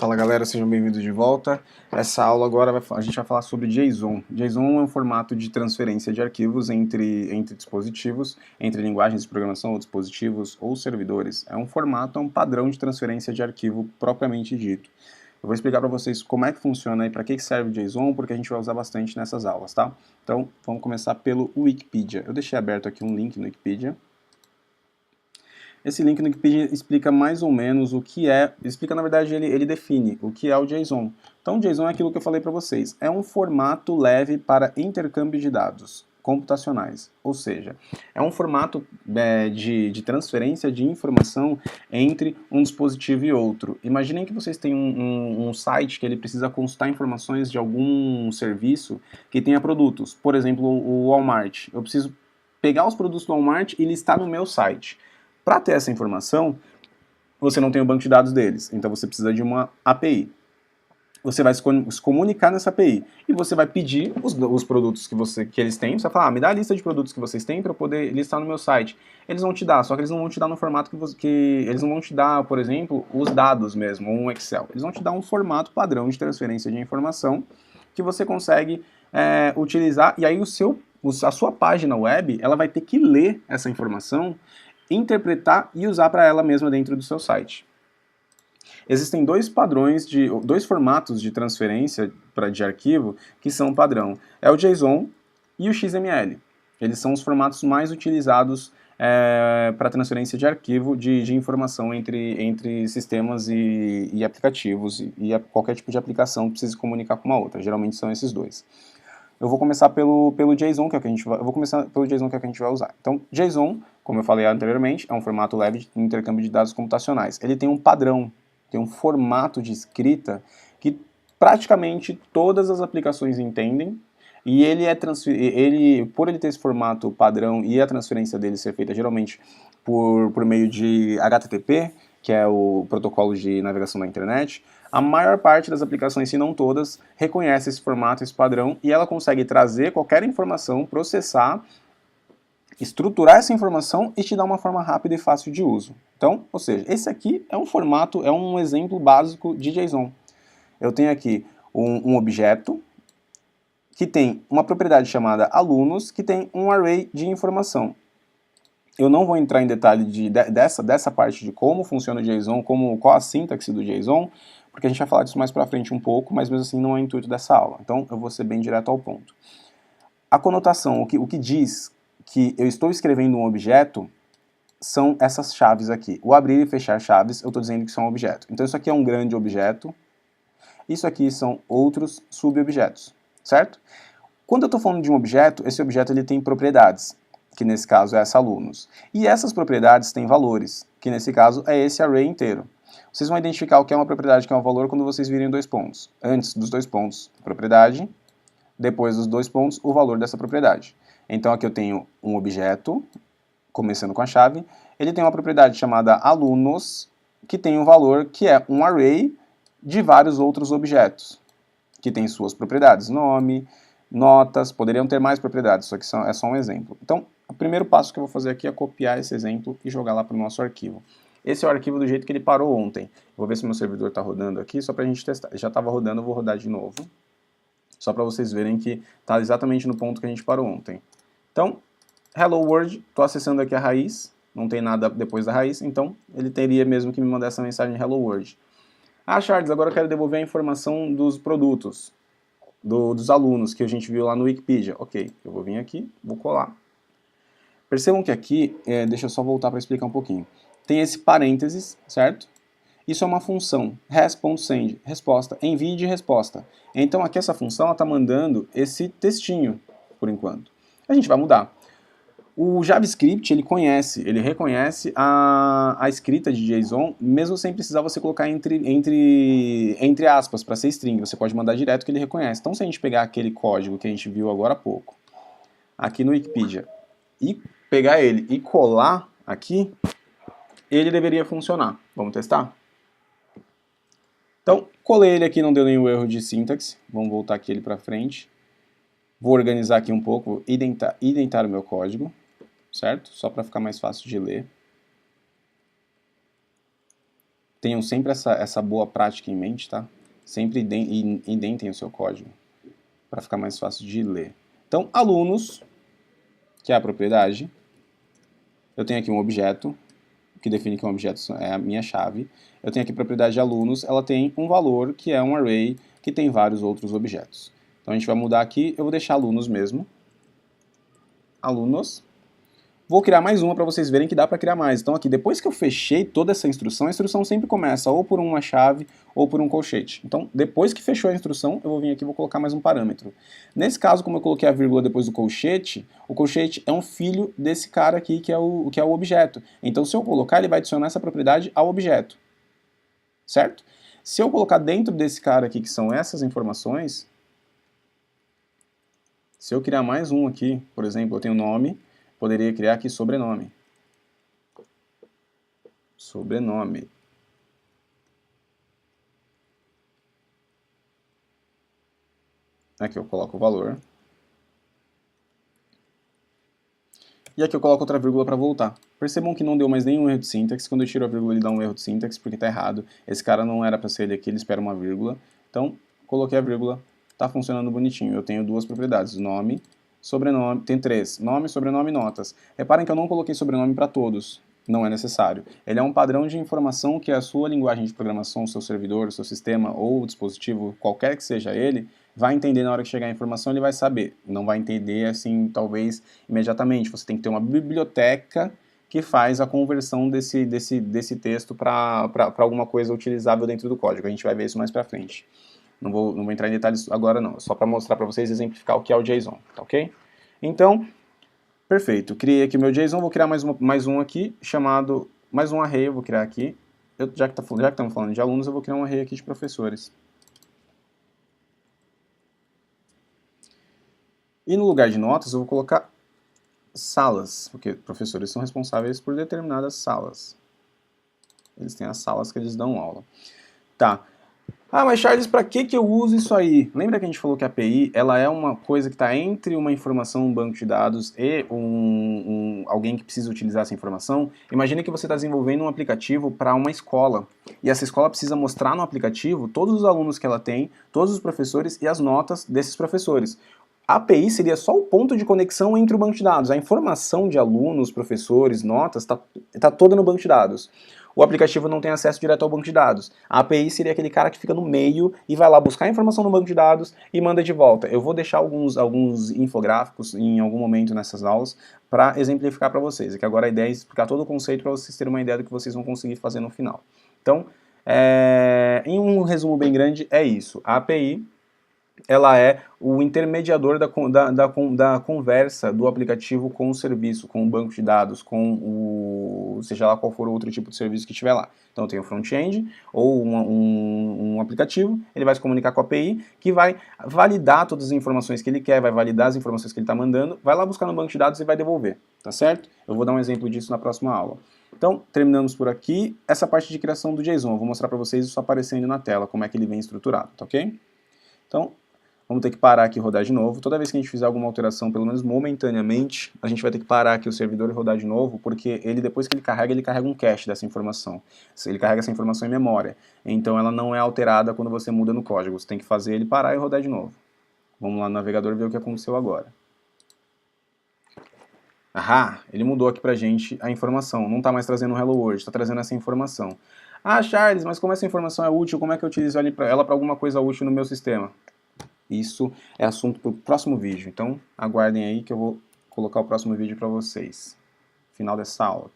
Fala galera, sejam bem-vindos de volta. Essa aula agora a gente vai falar sobre JSON. JSON é um formato de transferência de arquivos entre dispositivos, entre linguagens de programação ou dispositivos ou servidores. É um formato, é um padrão de transferência de arquivo propriamente dito. Eu vou explicar para vocês como é que funciona e para que serve o JSON, porque a gente vai usar bastante nessas aulas, tá? Então, vamos começar pelo Wikipedia. Eu deixei aberto aqui um link no Wikipedia. Esse link no Wikipedia explica mais ou menos o que é, explica na verdade, ele define o que é o JSON. Então o JSON é aquilo que eu falei para vocês, é um formato leve para intercâmbio de dados computacionais, ou seja, é um formato de transferência de informação entre um dispositivo e outro. Imaginem que vocês têm um site que ele precisa consultar informações de algum serviço que tenha produtos, por exemplo, o Walmart. Eu preciso pegar os produtos do Walmart e listar no meu site. Para ter essa informação, você não tem o banco de dados deles, então você precisa de uma API. Você vai se comunicar nessa API e você vai pedir os produtos que eles têm. Você vai falar, me dá a lista de produtos que vocês têm para eu poder listar no meu site. Eles vão te dar, só que eles não vão te dar no formato eles não vão te dar, por exemplo, os dados mesmo, ou um Excel. Eles vão te dar um formato padrão de transferência de informação que você consegue utilizar, e aí a sua página web ela vai ter que ler essa informação, interpretar e usar para ela mesma dentro do seu site. Existem dois formatos de transferência de arquivo que são padrão. É o JSON e o XML. Eles são os formatos mais utilizados para transferência de arquivo de informação entre sistemas e aplicativos e qualquer tipo de aplicação que precise se comunicar com uma outra. Geralmente são esses dois. Eu vou começar pelo JSON, que é o que a gente vai, usar. Então, JSON, como eu falei anteriormente, é um formato leve de intercâmbio de dados computacionais. Ele tem um padrão, tem um formato de escrita que praticamente todas as aplicações entendem, e por ele ter esse formato padrão e a transferência dele ser feita geralmente por meio de HTTP, que é o protocolo de navegação da internet, a maior parte das aplicações, se não todas, reconhece esse formato, esse padrão, e ela consegue trazer qualquer informação, processar, estruturar essa informação e te dar uma forma rápida e fácil de uso. Então, ou seja, esse aqui é um formato, é um exemplo básico de JSON. Eu tenho aqui um objeto que tem uma propriedade chamada alunos, que tem um array de informação. Eu não vou entrar em detalhe dessa parte de como funciona o JSON, qual a sintaxe do JSON, porque a gente vai falar disso mais pra frente um pouco, mas mesmo assim não é o intuito dessa aula. Então eu vou ser bem direto ao ponto. A conotação, o que diz que eu estou escrevendo um objeto, são essas chaves aqui. O abrir e fechar chaves, eu estou dizendo que isso é um objeto. Então isso aqui é um grande objeto, isso aqui são outros subobjetos, certo? Quando eu estou falando de um objeto, esse objeto ele tem propriedades, que nesse caso é essa alunos. E essas propriedades têm valores, que nesse caso é esse array inteiro. Vocês vão identificar o que é uma propriedade, que é um valor, quando vocês virem dois pontos. Antes dos dois pontos, propriedade. Depois dos dois pontos, o valor dessa propriedade. Então aqui eu tenho um objeto, começando com a chave. Ele tem uma propriedade chamada alunos, que tem um valor que é um array de vários outros objetos, que tem suas propriedades. Nome, notas, poderiam ter mais propriedades, só que é só um exemplo. Então, o primeiro passo que eu vou fazer aqui é copiar esse exemplo e jogar lá para o nosso arquivo. Esse é o arquivo do jeito que ele parou ontem. Vou ver se meu servidor está rodando aqui, só para a gente testar. Já estava rodando, eu vou rodar de novo. Só para vocês verem que está exatamente no ponto que a gente parou ontem. Então, hello world, estou acessando aqui a raiz, não tem nada depois da raiz, então ele teria mesmo que me mandar essa mensagem hello world. Ah, Charles, agora eu quero devolver a informação dos produtos, dos alunos que a gente viu lá no Wikipedia. Ok, eu vou vir aqui, vou colar. Percebam que aqui, deixa eu só voltar para explicar um pouquinho. Tem esse parênteses, certo? Isso é uma função, res.send, resposta, envie de resposta. Então aqui essa função está mandando esse textinho, por enquanto. A gente vai mudar. O JavaScript, ele reconhece a escrita de JSON, mesmo sem precisar você colocar entre aspas para ser string. Você pode mandar direto que ele reconhece. Então se a gente pegar aquele código que a gente viu agora há pouco, aqui no Wikipedia, e pegar ele e colar aqui, ele deveria funcionar. Vamos testar? Então, colei ele aqui, não deu nenhum erro de sintaxe. Vamos voltar aqui ele para frente. Vou organizar aqui um pouco, vou identar o meu código, certo? Só para ficar mais fácil de ler. tenham sempre essa boa prática em mente, tá? Sempre indentem o seu código, para ficar mais fácil de ler. Então, alunos, que é a propriedade, eu tenho aqui um objeto, que define que um objeto é a minha chave. Eu tenho aqui a propriedade de alunos, ela tem um valor que é um array, que tem vários outros objetos. Então a gente vai mudar aqui, eu vou deixar alunos mesmo. Alunos. Vou criar mais uma para vocês verem que dá para criar mais. Então aqui, depois que eu fechei toda essa instrução, a instrução sempre começa ou por uma chave ou por um colchete. Então, depois que fechou a instrução, eu vou vir aqui e vou colocar mais um parâmetro. Nesse caso, como eu coloquei a vírgula depois do colchete, o colchete é um filho desse cara aqui que é o objeto. Então, se eu colocar, ele vai adicionar essa propriedade ao objeto. Certo? Se eu colocar dentro desse cara aqui, que são essas informações, se eu criar mais um aqui, por exemplo, eu tenho nome, poderia criar aqui sobrenome. Sobrenome. Aqui eu coloco o valor. E aqui eu coloco outra vírgula para voltar. Percebam que não deu mais nenhum erro de sintaxe. Quando eu tiro a vírgula ele dá um erro de sintaxe porque está errado. Esse cara não era para ser ele aqui, ele espera uma vírgula. Então, coloquei a vírgula, está funcionando bonitinho. Eu tenho duas propriedades, nome, sobrenome, tem três, nome, sobrenome e notas. Reparem que eu não coloquei sobrenome para todos, não é necessário. Ele é um padrão de informação que a sua linguagem de programação, o seu servidor, o seu sistema ou o dispositivo, qualquer que seja ele, vai entender na hora que chegar a informação, ele vai saber. Não vai entender assim, talvez, imediatamente. Você tem que ter uma biblioteca que faz a conversão desse texto para alguma coisa utilizável dentro do código. A gente vai ver isso mais para frente. Não vou entrar em detalhes agora não, só para mostrar para vocês, exemplificar o que é o JSON, tá ok? Então, perfeito, criei aqui o meu JSON, vou criar mais um aqui, chamado, mais um array eu vou criar aqui. Já que estamos falando de alunos, eu vou criar um array aqui de professores. E no lugar de notas eu vou colocar salas, porque professores são responsáveis por determinadas salas. Eles têm as salas que eles dão aula. Tá. Ah, mas Charles, para que eu uso isso aí? Lembra que a gente falou que a API ela é uma coisa que está entre uma informação, um banco de dados e alguém que precisa utilizar essa informação? Imagine que você está desenvolvendo um aplicativo para uma escola e essa escola precisa mostrar no aplicativo todos os alunos que ela tem, todos os professores e as notas desses professores. A API seria só o ponto de conexão entre o banco de dados. A informação de alunos, professores, notas, está toda no banco de dados. O aplicativo não tem acesso direto ao banco de dados. A API seria aquele cara que fica no meio e vai lá buscar a informação no banco de dados e manda de volta. Eu vou deixar alguns infográficos em algum momento nessas aulas para exemplificar para vocês. É que agora a ideia é explicar todo o conceito para vocês terem uma ideia do que vocês vão conseguir fazer no final. Então, em um resumo bem grande, é isso. A API ela é o intermediador da conversa do aplicativo com o serviço, com o banco de dados, com o seja lá qual for o outro tipo de serviço que estiver lá. Então tem o front-end ou um aplicativo, ele vai se comunicar com a API, que vai validar todas as informações que ele quer, vai validar as informações que ele está mandando, vai lá buscar no banco de dados e vai devolver, tá certo? Eu vou dar um exemplo disso na próxima aula. Então, terminamos por aqui essa parte de criação do JSON. Eu vou mostrar para vocês isso aparecendo na tela, como é que ele vem estruturado, tá ok? Então, vamos ter que parar aqui e rodar de novo. Toda vez que a gente fizer alguma alteração, pelo menos momentaneamente, a gente vai ter que parar aqui o servidor e rodar de novo, porque ele, depois que ele carrega um cache dessa informação. Ele carrega essa informação em memória. Então ela não é alterada quando você muda no código. Você tem que fazer ele parar e rodar de novo. Vamos lá no navegador ver o que aconteceu agora. Ahá, ele mudou aqui pra gente a informação. Não está mais trazendo um Hello World, está trazendo essa informação. Ah, Charles, mas como essa informação é útil, como é que eu utilizo ela para alguma coisa útil no meu sistema? Isso é assunto para o próximo vídeo, então aguardem aí que eu vou colocar o próximo vídeo para vocês. Final dessa aula.